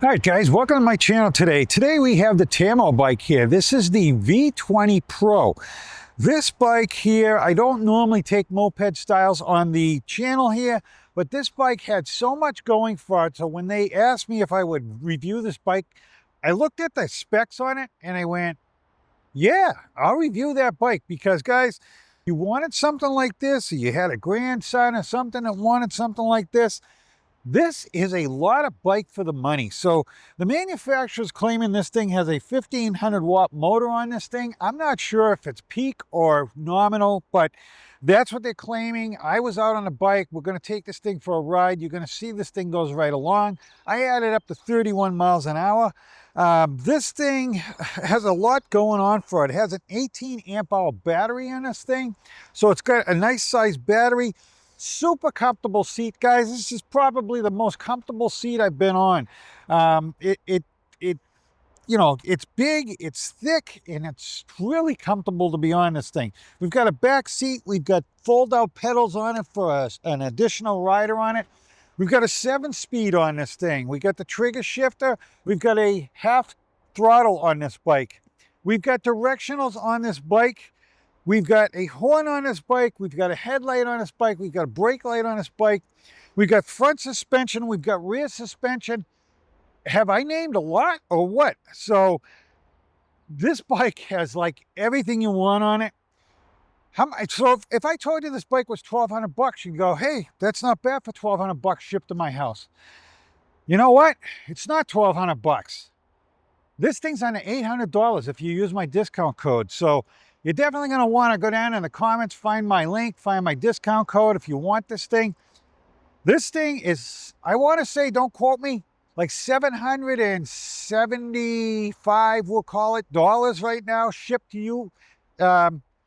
All right, guys, welcome to my channel today. Today we have the TamoByke here. This is the V20 Pro. This bike here, I don't normally take moped styles on the channel here, but this bike had so much going for it. So when they asked me if I would review this bike, I looked at the specs on it and I went, yeah, I'll review that bike because, guys, you wanted something like this, or you had a grandson or something that wanted something like this is a lot of bike for the money. So the manufacturer's claiming this thing has a 1500 watt motor on this thing. I'm not sure if it's peak or nominal, but that's what they're claiming. I was out on the bike. We're going to take this thing for a ride. You're going to see this thing goes right along. I added up to 31 miles an hour. This thing has a lot going on for it. It has an 18 amp hour battery in this thing. So it's got a nice sized battery. Super comfortable seat, guys. This is probably the most comfortable seat I've been on. You know, it's big, it's thick, and it's really comfortable to be on this thing. We've got a back seat. We've got fold-out pedals on it for an additional rider on it. We've got a 7-speed on this thing. We got the trigger shifter. We've got a half throttle on this bike. We've got directionals on this bike. We've got a horn on this bike. We've got a headlight on this bike. We've got a brake light on this bike. We've got front suspension. We've got rear suspension. Have I named a lot or what? So this bike has like everything you want on it. So if I told you this bike was $1,200, you'd go, hey, that's not bad for $1,200 shipped to my house. You know what? It's not $1,200. This thing's under $800 if you use my discount code. So you're definitely going to want to go down in the comments, find my link, find my discount code if you want this thing. This thing is, I want to say, don't quote me, like $775, we'll call it, dollars right now, shipped to you.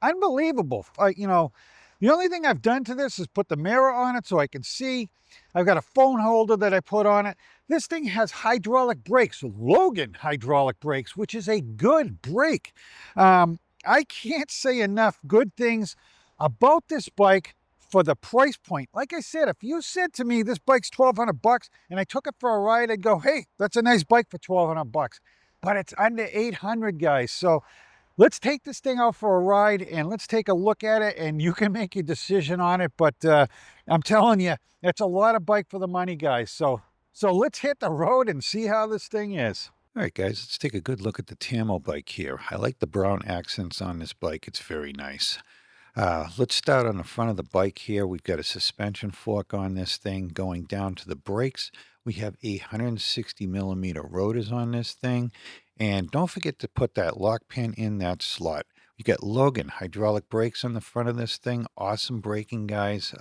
Unbelievable. You know, the only thing I've done to this is put the mirror on it so I can see. I've got a phone holder that I put on it. This thing has hydraulic brakes, Logan hydraulic brakes, which is a good brake. I can't say enough good things about this bike for the price point. Like I said, if you said to me, this bike's $1,200 and I took it for a ride, I'd go, hey, that's a nice bike for $1,200, but it's under 800, guys. So let's take this thing out for a ride and let's take a look at it and you can make your decision on it. But I'm telling you, it's a lot of bike for the money, guys. So let's hit the road and see how this thing is. All right, guys, let's take a good look at the TamoByke here. I like the brown accents on this bike. It's very nice. Let's start on the front of the bike here. We've got a suspension fork on this thing going down to the brakes. We have 160 millimeter rotors on this thing. And don't forget to put that lock pin in that slot. You got Logan hydraulic brakes on the front of this thing. Awesome braking, guys.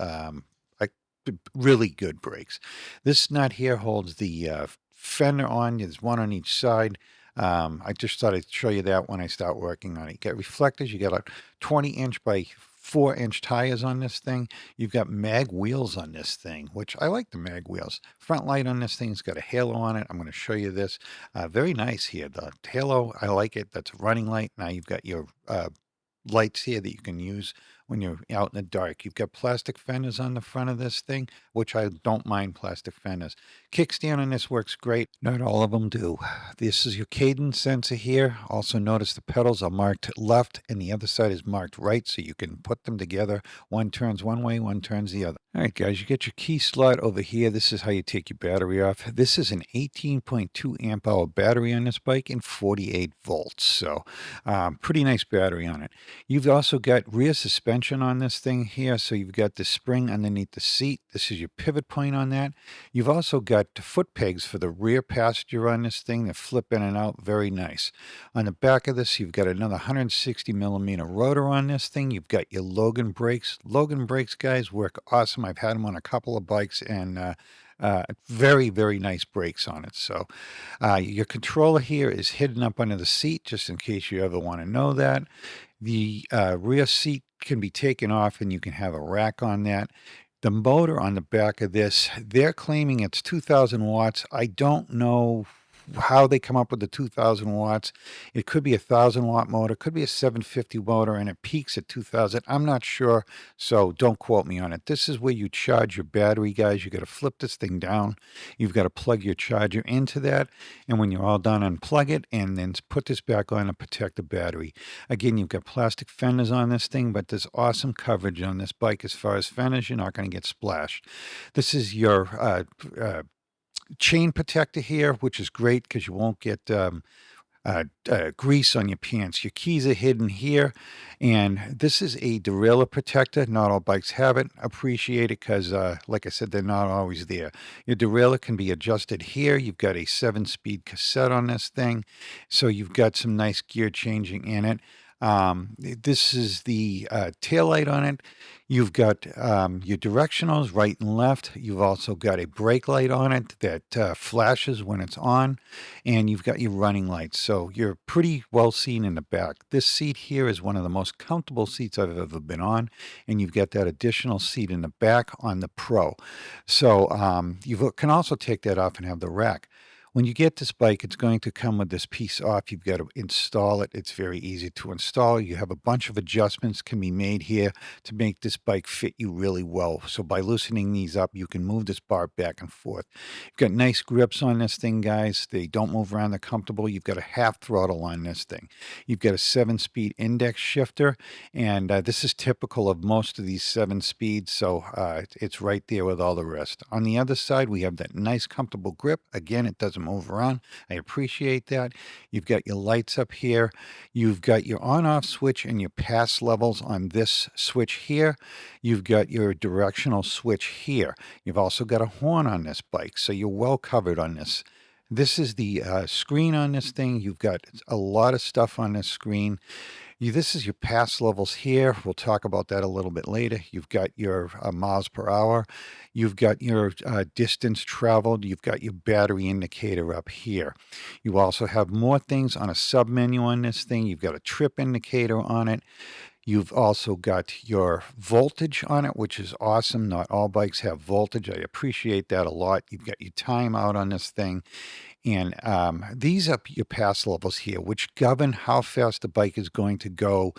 Really good brakes. This nut here holds the fender on. There's one on each side. I just thought I'd show you that when I start working on it. You got reflectors. You got a 20-inch by 4-inch tires on this thing. You've got mag wheels on this thing, which I like the mag wheels. Front light on this thing's got a halo on it. I'm going to show you this. Very nice here. The halo, I like it. That's a running light. Now you've got your lights here that you can use when you're out in the dark. You've got plastic fenders on the front of this thing, which I don't mind plastic fenders. Kickstand on this works great. Not all of them do. This is your cadence sensor here. Also notice the pedals are marked left and the other side is marked right, so you can put them together. One turns one way, one turns the other. All right, guys, you get your key slot over here. This is how you take your battery off. This is an 18.2 amp hour battery on this bike and 48 volts. So pretty nice battery on it. You've also got rear suspension on this thing here. So you've got the spring underneath the seat. This is your pivot point on that. You've also got foot pegs for the rear passenger on this thing that flip in and out. Very nice. On the back of this, you've got another 160 millimeter rotor on this thing. You've got your Logan brakes. Logan brakes, guys, work awesome. I've had them on a couple of bikes and very, very nice brakes on it. So your controller here is hidden up under the seat, just in case you ever want to know that. The rear seat can be taken off and you can have a rack on that. The motor on the back of this, they're claiming it's 2,000 watts. I don't know how they come up with the 2000 watts. It could be a 1000-watt motor, could be a 750 motor, and it peaks at 2000. I'm not sure, so don't quote me on it. This is where you charge your battery, guys. You got to flip this thing down. You've got to plug your charger into that, and when you're all done, unplug it and then put this back on to protect the battery. Again, you've got plastic fenders on this thing, but there's awesome coverage on this bike as far as fenders. You're not going to get splashed. This is your chain protector here, which is great because you won't get grease on your pants. Your keys are hidden here, and this is a derailleur protector. Not all bikes have it. Appreciate it because, like I said, they're not always there. Your derailleur can be adjusted here. You've got a 7-speed cassette on this thing, so you've got some nice gear changing in it. This is the taillight on it. You've got your directionals right and left. You've also got a brake light on it that flashes when it's on, and you've got your running lights. So you're pretty well seen in the back. This seat here is one of the most comfortable seats I've ever been on, and you've got that additional seat in the back on the Pro. So you can also take that off and have the rack. When you get this bike, it's going to come with this piece off. You've got to install it. It's very easy to install. You have a bunch of adjustments can be made here to make this bike fit you really well. So by loosening these up, you can move this bar back and forth. You've got nice grips on this thing, guys. They don't move around. They're comfortable. You've got a half throttle on this thing. You've got a 7-speed index shifter, and this is typical of most of these 7 speeds, so it's right there with all the rest. On the other side, we have that nice comfortable grip. Again, it doesn't move around. I appreciate that. You've got your lights up here. You've got your on-off switch and your pass levels on this switch here. You've got your directional switch here. You've also got a horn on this bike, so you're well covered on this. This is the screen on this thing. You've got a lot of stuff on this screen. This is your pass levels here. We'll talk about that a little bit later. You've got your miles per hour. You've got your distance traveled. You've got your battery indicator up here. You also have more things on a sub-menu on this thing. You've got a trip indicator on it. You've also got your voltage on it, which is awesome. Not all bikes have voltage. I appreciate that a lot. You've got your timeout on this thing. And these are your pass levels here, which govern how fast the bike is going to go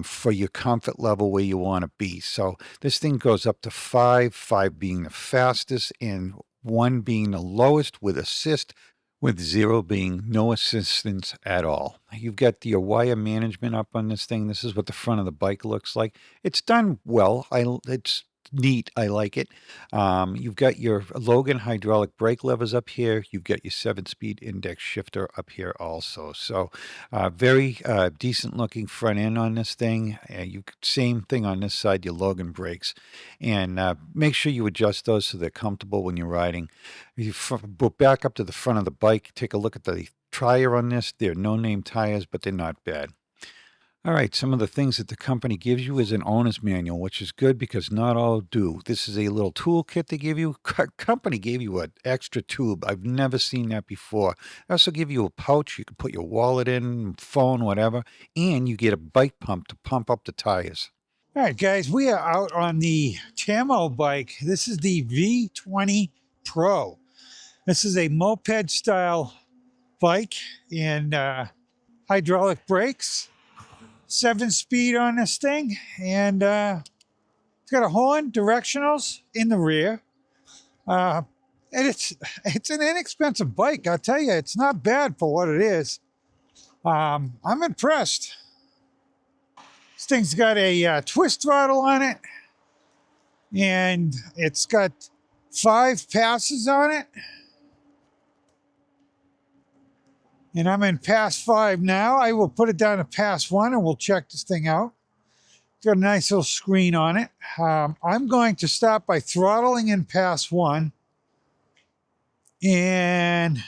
for your comfort level where you want to be. So this thing goes up to 5 being the fastest, and 1 being the lowest with assist, with 0 being no assistance at all. You've got your wire management up on this thing. This is what the front of the bike looks like. It's done well. It's neat. I like it. You've got your Logan hydraulic brake levers up here. You've got your 7-speed index shifter up here also. So very decent looking front end on this thing. Same thing on this side, your Logan brakes. And make sure you adjust those so they're comfortable when you're riding. You back up to the front of the bike, take a look at the tire on this. They're no-name tires, but they're not bad. All right, some of the things that the company gives you is an owner's manual, which is good because not all do. This is a little toolkit they give you. Company gave you an extra tube. I've never seen that before. They also give you a pouch. You can put your wallet in, phone, whatever, and you get a bike pump to pump up the tires. All right, guys, we are out on the TamoByke. This is the V20 Pro. This is a moped-style bike and hydraulic brakes. 7-speed on this thing, and it's got a horn, directionals in the rear, and it's an inexpensive bike. I'll tell you, it's not bad for what it is. I'm impressed. This thing's got a twist throttle on it, and it's got 5 passes on it. And I'm in pass 5 now. I will put it down to pass 1 and we'll check this thing out. It's got a nice little screen on it. I'm going to start by throttling in pass 1. And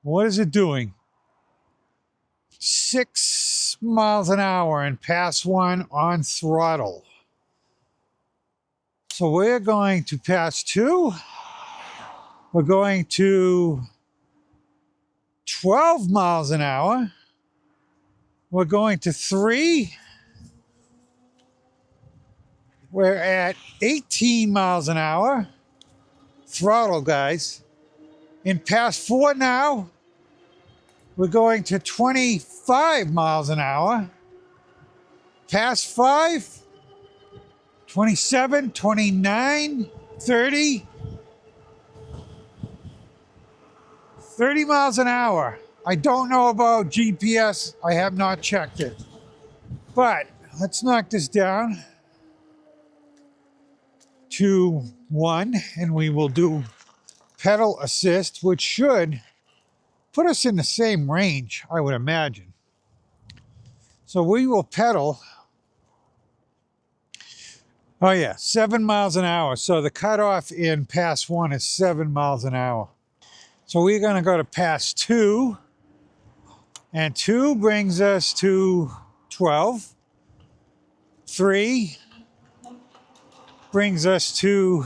what is it doing? 6 miles an hour in pass 1 on throttle. So we're going to pass 2. We're going to 12 miles an hour. We're going to 3. We're at 18 miles an hour. Throttle, guys. In pass 4 now, we're going to 25 miles an hour. Pass 5, 27, 29, 30. 30 miles an hour. I don't know about GPS. I have not checked it. But let's knock this down to 1, and we will do pedal assist, which should put us in the same range, I would imagine. So we will pedal. Oh yeah, 7 miles an hour. So the cutoff in pass 1 is 7 miles an hour. So we're going to go to pass 2, and 2 brings us to 12. 3 brings us to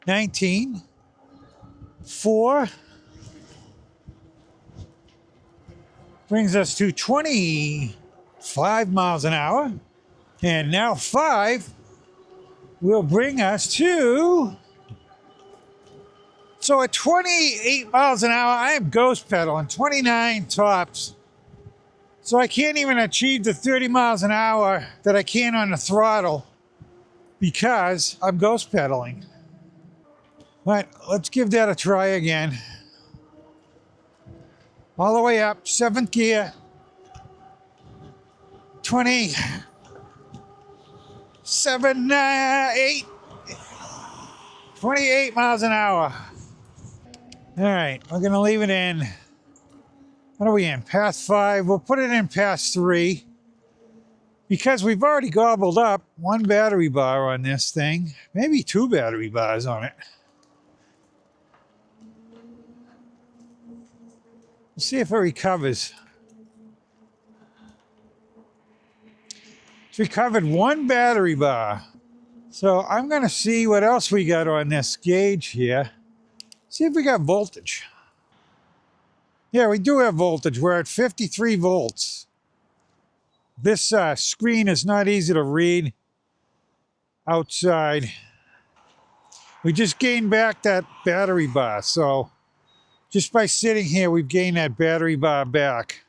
19. 4 brings us to 25 miles an hour. And now 5 will bring us to... So at 28 miles an hour, I am ghost pedaling, 29 tops. So I can't even achieve the 30 miles an hour that I can on the throttle because I'm ghost pedaling. But let's give that a try again. All the way up, 7th gear, 27, 8, 28 miles an hour. All right, we're gonna leave it in, what are we in, pass 5? We'll put it in pass 3 because we've already gobbled up 1 battery bar on this thing, maybe 2 battery bars on it. Let's see if it recovers. It's recovered 1 battery bar. So I'm gonna see what else we got on this gauge here. See if we got voltage. Yeah, we do have voltage. We're at 53 volts. This screen is not easy to read outside. We just gained back that battery bar. So just by sitting here, we've gained that battery bar back.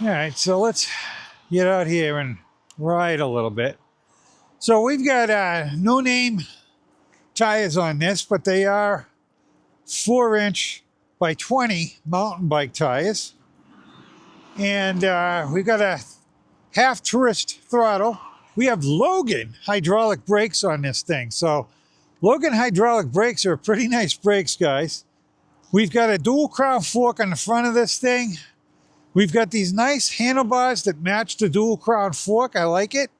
All right, so let's get out here and ride a little bit. So we've got no name tires on this, but they are 4-inch by 20 mountain bike tires. And we've got a half twist throttle. We have Logan hydraulic brakes on this thing. So Logan hydraulic brakes are pretty nice brakes, guys. We've got a dual crown fork on the front of this thing. We've got these nice handlebars that match the dual crown fork. I like it.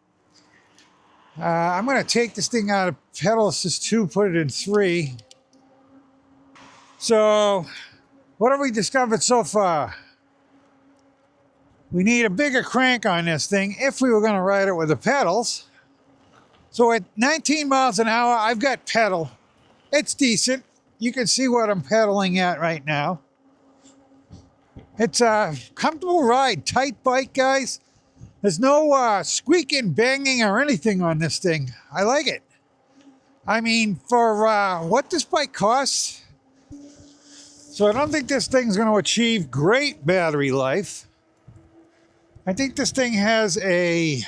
I'm going to take this thing out of pedal assist 2, put it in 3. So, what have we discovered so far? We need a bigger crank on this thing if we were going to ride it with the pedals. So at 19 miles an hour, I've got pedal. It's decent. You can see what I'm pedaling at right now. It's a comfortable ride, tight bike, guys. There's no squeaking, banging, or anything on this thing. I like it. I mean, for what this bike costs, so I don't think this thing's going to achieve great battery life. I think this thing has a...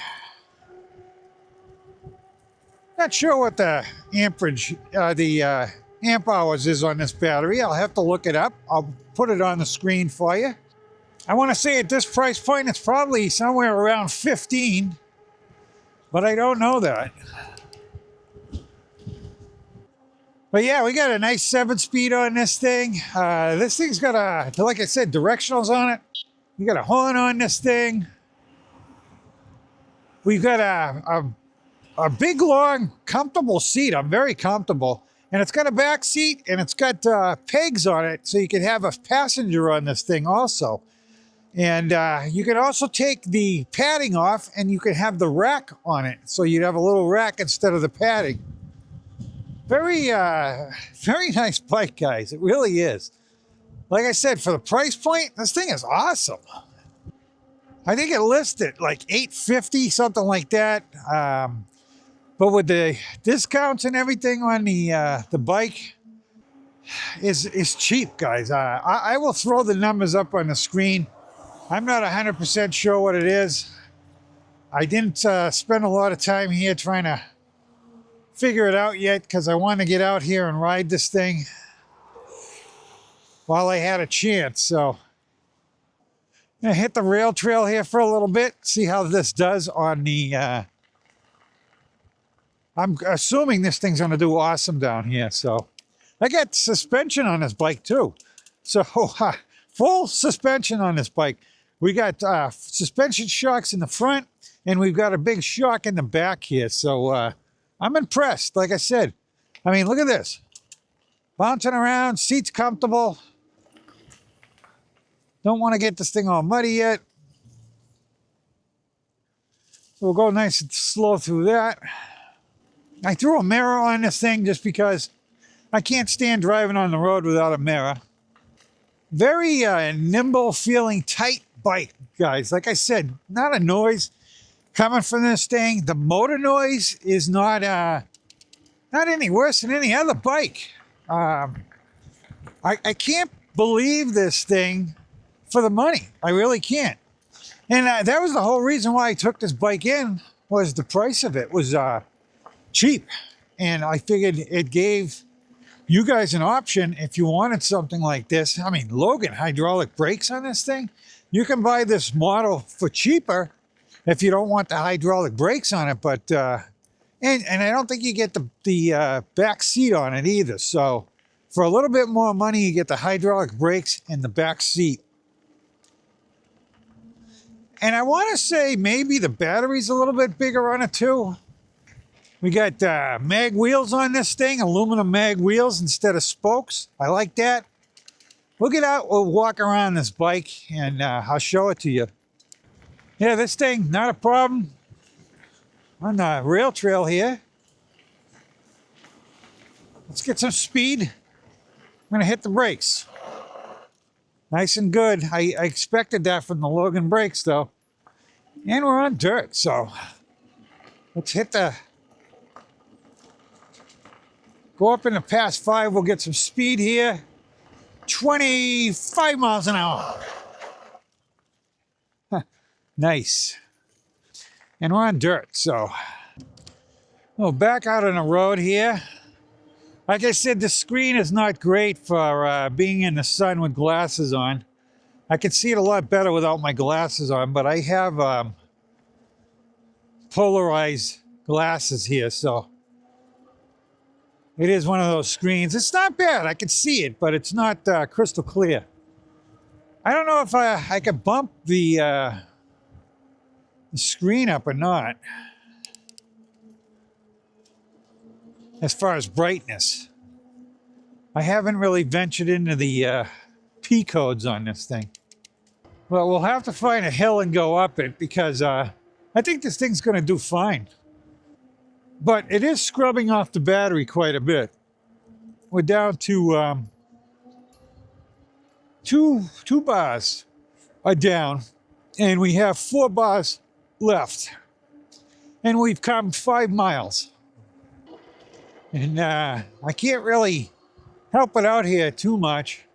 Not sure what the amperage, amp hours is on this battery. I'll have to look it up. I'll put it on the screen for you. I want to say at this price point, it's probably somewhere around 15, but I don't know that. But yeah, we got a nice 7-speed on this thing. This thing's got a, like I said, directionals on it. We got a horn on this thing. We've got a big, long, comfortable seat. I'm very comfortable. And it's got a back seat, and it's got pegs on it, so you can have a passenger on this thing also. And you can also take the padding off, and you can have the rack on it. So you'd have a little rack instead of the padding. Very, very nice bike, guys. It really is. Like I said, for the price point, this thing is awesome. I think it listed like $850, something like that. But with the discounts and everything on the bike, is cheap, guys. I will throw the numbers up on the screen. I'm not 100% sure what it is. I didn't spend a lot of time here trying to figure it out yet because I want to get out here and ride this thing while I had a chance. So I'm gonna hit the rail trail here for a little bit, see how this does on the, I'm assuming this thing's gonna do awesome down here. So I got suspension on this bike too. So full suspension on this bike. We got suspension shocks in the front and we've got a big shock in the back here. So I'm impressed, like I said. I mean, look at this. Bouncing around, seat's comfortable. Don't want to get this thing all muddy yet. So we'll go nice and slow through that. I threw a mirror on this thing just because I can't stand driving on the road without a mirror. Very nimble feeling tight bike, guys. Like I said, not a noise coming from this thing. The motor noise is not any worse than any other bike. I can't believe this thing for the money. I really can't. And that was the whole reason why I took this bike in, was the price of it was cheap. And I figured it gave you guys an option if you wanted something like this. I mean, Logan hydraulic brakes on this thing. You can buy this model for cheaper if you don't want the hydraulic brakes on it. But and I don't think you get the back seat on it either. So for a little bit more money, you get the hydraulic brakes and the back seat. And I want to say maybe the battery's a little bit bigger on it too. We got mag wheels on this thing, aluminum mag wheels instead of spokes. I like that. We'll get out, we'll walk around this bike and I'll show it to you. Yeah, this thing, not a problem. On the rail trail here. Let's get some speed. I'm gonna hit the brakes. Nice and good. I expected that from the Logan brakes though. And we're on dirt, so let's hit the, go up in the pass 5, we'll get some speed here. 25 miles an hour. Huh, nice. And we're on dirt, so we'll back out on the road here. Like I said, the screen is not great for being in the sun with glasses on. I can see it a lot better without my glasses on, but I have polarized glasses here, so it is one of those screens. It's not bad, I can see it, but it's not crystal clear. I don't know if I could bump the screen up or not. As far as brightness, I haven't really ventured into the P codes on this thing. Well, we'll have to find a hill and go up it because I think this thing's going to do fine. But it is scrubbing off the battery quite a bit. We're down to two bars are down, and we have 4 bars left, and we've come 5 miles. And I can't really help it out here too much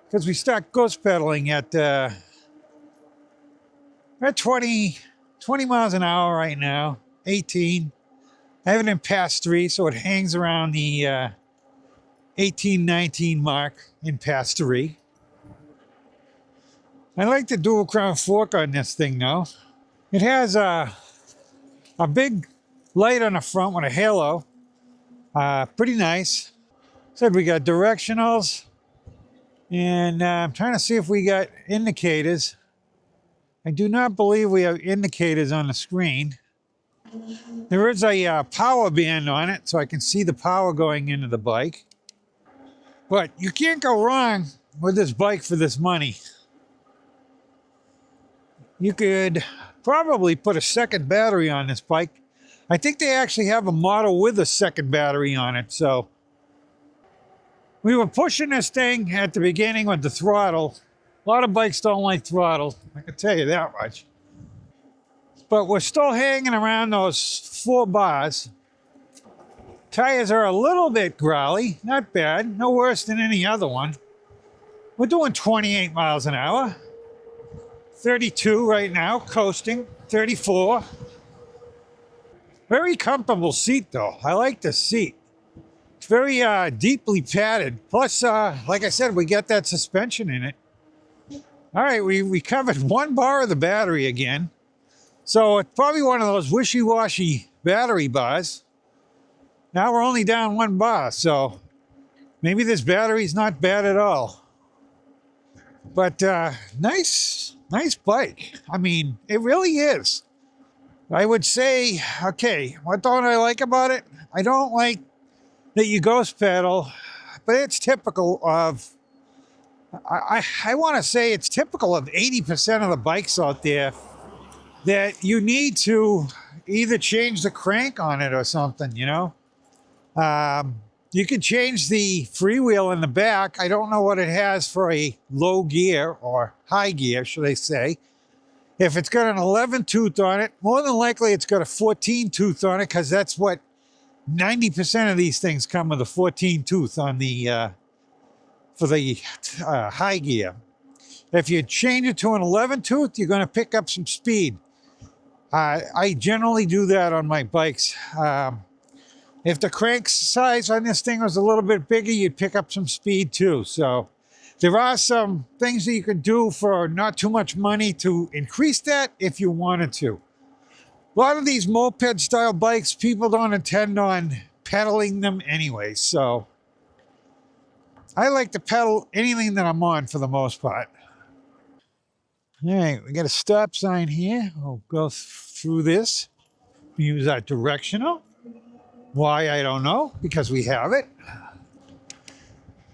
because we start ghost pedaling at 20 miles an hour right now, 18. I haven't been past 3, so it hangs around the 18, 19 mark in past 3. I like the dual crown fork on this thing though. It has a big light on the front with a halo. Pretty nice. Said we got directionals. And I'm trying to see if we got indicators. I do not believe we have indicators on the screen. There is a power band on it, so I can see the power going into the bike. But you can't go wrong with this bike for this money. You could probably put a second battery on this bike. I think they actually have a model with a second battery on it, so. We were pushing this thing at the beginning with the throttle. A lot of bikes don't like throttle, I can tell you that much. But we're still hanging around those 4 bars. Tires are a little bit growly, not bad, no worse than any other one. We're doing 28 miles an hour, 32 right now, coasting, 34. Very comfortable seat though. I like the seat. It's very deeply padded. Plus, like I said, we get that suspension in it. All right, we covered one bar of the battery again. So it's probably one of those wishy-washy battery bars. Now we're only down one bar, so maybe this battery's not bad at all. But nice bike. I mean, it really is. I would say, okay, what don't I like about it? I don't like that you ghost pedal, but it's typical of, I want to say it's typical of 80% of the bikes out there that you need to either change the crank on it or something, you know? You can change the freewheel in the back. I don't know what it has for a low gear or high gear, should I say. If it's got an 11 tooth on it, more than likely it's got a 14 tooth on it because that's what 90% of these things come with a 14 tooth on the for the high gear. If you change it to an 11 tooth, you're going to pick up some speed. I generally do that on my bikes. If the crank size on this thing was a little bit bigger, you'd pick up some speed too. So there are some things that you can do for not too much money to increase that if you wanted to. A lot of these moped style bikes, people don't intend on pedaling them anyway. So I like to pedal anything that I'm on for the most part. All right, we got a stop sign here. We'll go through this. Use our directional. Why, I don't know, because we have it.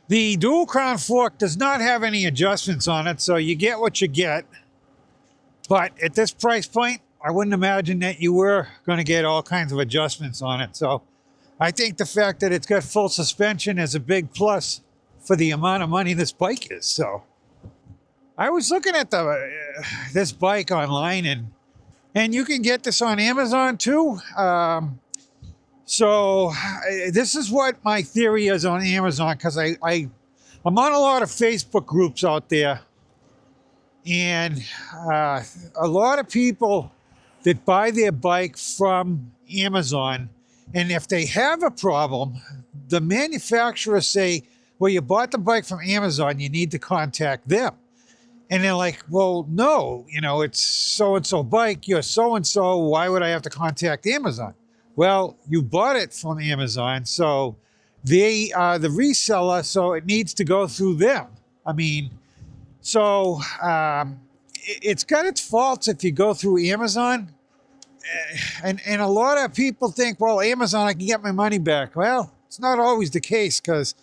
The dual crown fork does not have any adjustments on it, so you get what you get. But at this price point, I wouldn't imagine that you were going to get all kinds of adjustments on it. So I think the fact that it's got full suspension is a big plus for the amount of money this bike is. So I was looking at this bike online, and you can get this on Amazon too. So this is what my theory is on Amazon, because I'm on a lot of Facebook groups out there, and a lot of people that buy their bike from Amazon, and if they have a problem, the manufacturers say, well, you bought the bike from Amazon, you need to contact them. And they're like, well, no, you know, it's so-and-so bike, you're so-and-so, why would I have to contact Amazon? Well, you bought it from Amazon, so they are the reseller, so it needs to go through them. I mean, so it's got its faults if you go through Amazon. And a lot of people think, well, Amazon, I can get my money back. Well, it's not always the case, because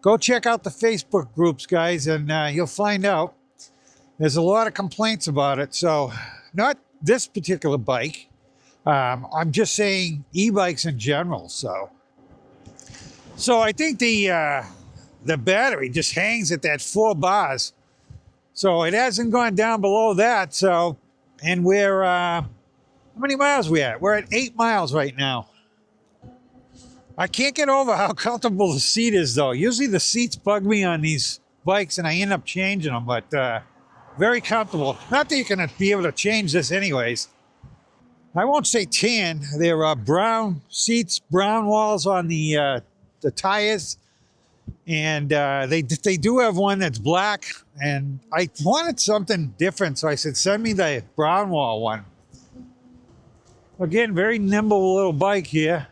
go check out the Facebook groups, guys, and you'll find out. There's a lot of complaints about it. So not this particular bike. I'm just saying e-bikes in general. So I think the battery just hangs at that 4 bars. So it hasn't gone down below that. So, and we're, how many miles we at? We're at 8 miles right now. I can't get over how comfortable the seat is though. Usually the seats bug me on these bikes and I end up changing them, but very comfortable. Not that you're gonna be able to change this anyways. I won't say tan. There are brown seats, brown walls on the tires, and they do have one that's black. And I wanted something different, so I said, send me the brown wall one. Again, very nimble little bike here.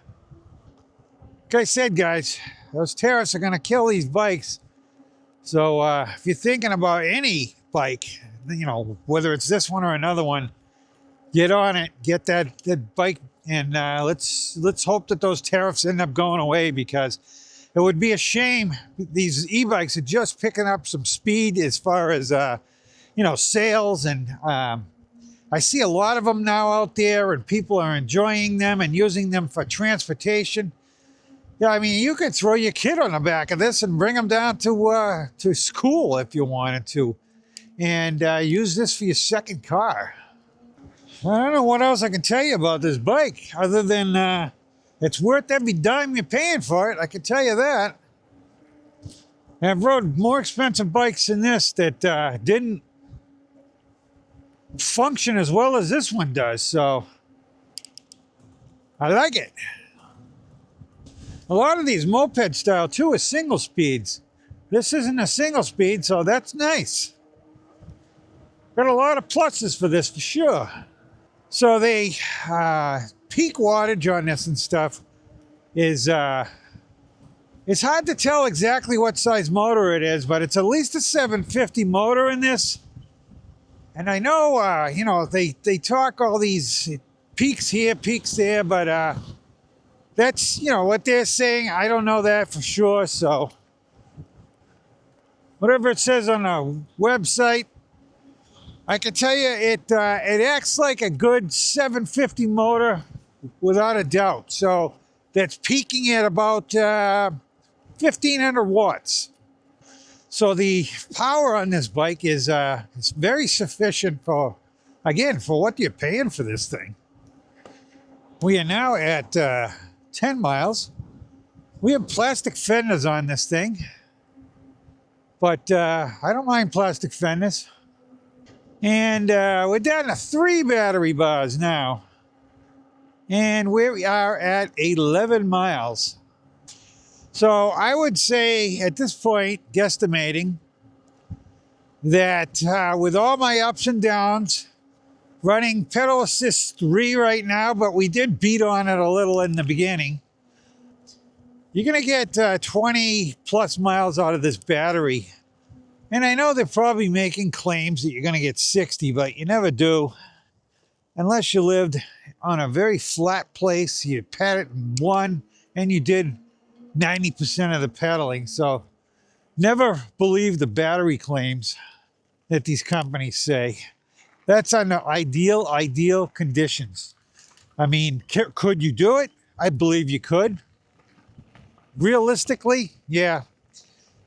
Like I said, guys, those tariffs are going to kill these bikes. So if you're thinking about any bike, you know, whether it's this one or another one, get on it, get that bike, and let's hope that those tariffs end up going away, because it would be a shame. These e-bikes are just picking up some speed as far as you know, sales, and I see a lot of them now out there, and people are enjoying them and using them for transportation. Yeah, I mean, you could throw your kid on the back of this and bring them down to school if you wanted to, and use this for your second car. I don't know what else I can tell you about this bike other than It's worth every dime you're paying for it, I can tell you that. And I've rode more expensive bikes than this that didn't function as well as this one does, so I like it. A lot of these moped style too is single speeds. This isn't a single speed, so that's nice. Got a lot of pluses for this for sure. So the peak wattage on this and stuff is it's hard to tell exactly what size motor it is, but it's at least a 750 motor in this. And I know, you know, they talk all these peaks here, peaks there, but that's, you know, what they're saying. I don't know that for sure, so whatever it says on the website, I can tell you it acts like a good 750 motor without a doubt. So that's peaking at about 1,500 watts. So the power on this bike is it's very sufficient for, again, for what you're paying for this thing. We are now at 10 miles. We have plastic fenders on this thing, but I don't mind plastic fenders. And we're down to 3 battery bars now. And we are at 11 miles. So I would say at this point, guesstimating, that with all my ups and downs, running pedal assist 3 right now, but we did beat on it a little in the beginning, you're going to get 20 plus miles out of this battery. And I know they're probably making claims that you're going to get 60, but you never do. Unless you lived on a very flat place, you pad it in one, and you did 90% of the pedaling. So never believe the battery claims that these companies say. That's under ideal conditions. I mean, could you do it? I believe you could. Realistically, yeah.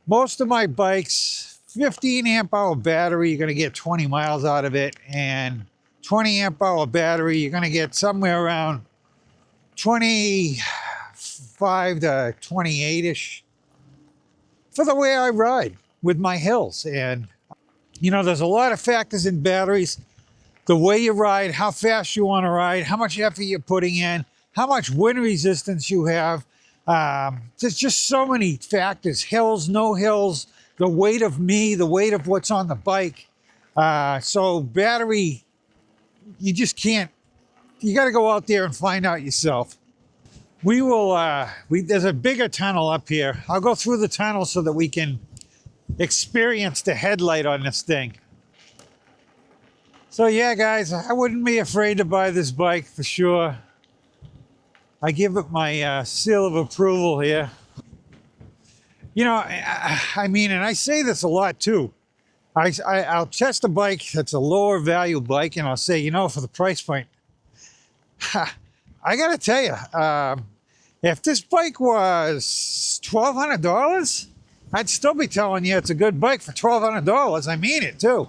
Most of my bikes, 15 amp hour battery, you're going to get 20 miles out of it, and 20 amp hour battery, you're going to get somewhere around 25 to 28-ish for the way I ride with my hills. And, you know, there's a lot of factors in batteries. The way you ride, how fast you want to ride, how much effort you're putting in, how much wind resistance you have. There's just so many factors. Hills, no hills, the weight of me, the weight of what's on the bike. So battery, you just can't, you got to go out there and find out yourself. We will, there's a bigger tunnel up here. I'll go through the tunnel so that we can experience the headlight on this thing. So yeah, guys, I wouldn't be afraid to buy this bike for sure. I give it my seal of approval here. You know, I mean, and I say this a lot too. I'll test a bike that's a lower value bike, and I'll say, you know, for the price point, I gotta tell you, if this bike was $1,200, I'd still be telling you it's a good bike for $1,200. I mean it too.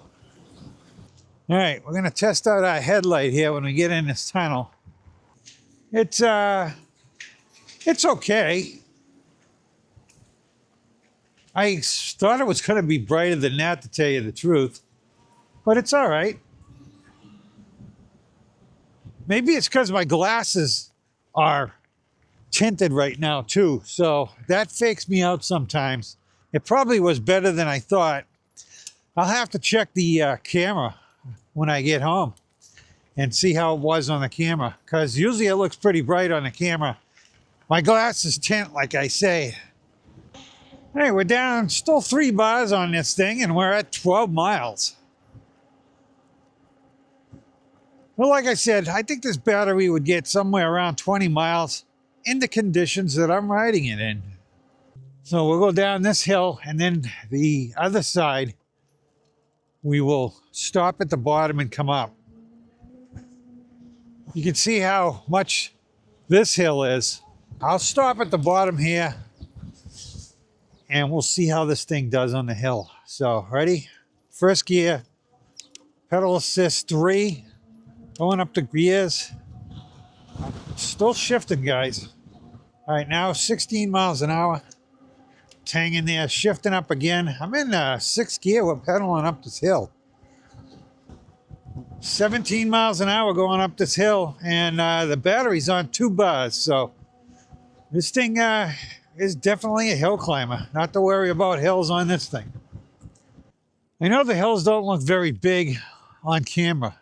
All right, we're gonna test out our headlight here when we get in this tunnel. It's okay. I thought it was gonna be brighter than that, to tell you the truth, but it's all right. Maybe it's because my glasses are tinted right now too, so that fakes me out sometimes. It probably was better than I thought. I'll have to check the camera when I get home and see how it was on the camera, because usually it looks pretty bright on the camera. My glasses tint, like I say. Hey, we're down still 3 bars on this thing, and we're at 12 miles. Well, like I said, I think this battery would get somewhere around 20 miles in the conditions that I'm riding it in. So we'll go down this hill, and then the other side, we will stop at the bottom and come up. You can see how much this hill is. I'll stop at the bottom here, and we'll see how this thing does on the hill. So, ready? First gear, pedal assist 3, going up the gears. Still shifting, guys. All right, now 16 miles an hour. It's hanging there, shifting up again. I'm in sixth gear. We're pedaling up this hill. 17 miles an hour going up this hill, and the battery's on 2 bars. So this thing is definitely a hill climber. Not to worry about hills on this thing. I know the hills don't look very big on camera,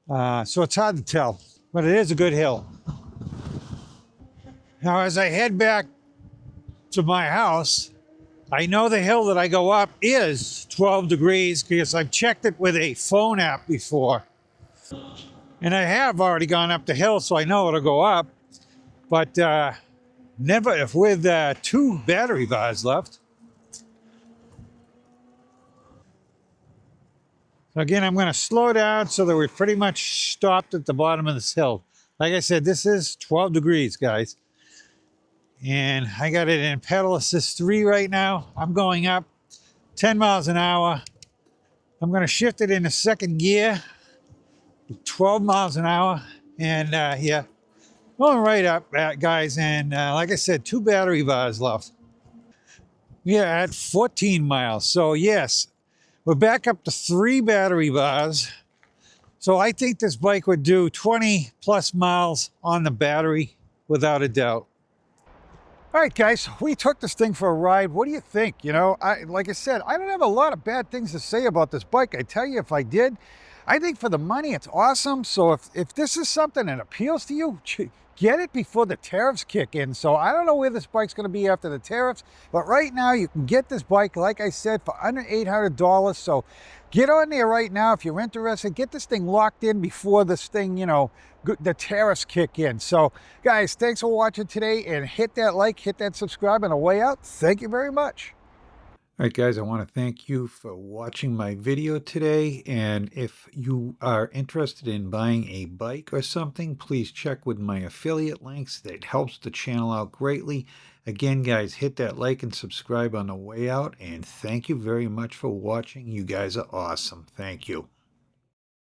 so it's hard to tell, but it is a good hill. Now, as I head back to my house, I know the hill that I go up is 12 degrees because I've checked it with a phone app before. And I have already gone up the hill, so I know it'll go up. But never if with 2 battery bars left. So again, I'm going to slow down so that we're pretty much stopped at the bottom of this hill. Like I said, this is 12 degrees, guys. And I got it in pedal assist 3 right now. I'm going up 10 miles an hour. I'm going to shift it into 2nd gear, 12 miles an hour. And yeah, going right up, guys. And like I said, 2 battery bars left. Yeah, at 14 miles. So yes, we're back up to 3 battery bars. So I think this bike would do 20 plus miles on the battery without a doubt. All right, guys, we took this thing for a ride. What do you think? You know, like I said, I don't have a lot of bad things to say about this bike. I tell you, if I did, I think for the money, it's awesome. So if this is something that appeals to you, get it before the tariffs kick in. So I don't know where this bike's going to be after the tariffs, but right now you can get this bike, like I said, for under $800. So get on there right now if you're interested. Get this thing locked in before this thing, you know, the tariffs kick in. So guys, thanks for watching today, and hit that like, hit that subscribe on the way out. Thank you very much. All right, guys, I want to thank you for watching my video today. And if you are interested in buying a bike or something, please check with my affiliate links. That helps the channel out greatly. Again, guys, hit that like and subscribe on the way out. And thank you very much for watching. You guys are awesome. Thank you.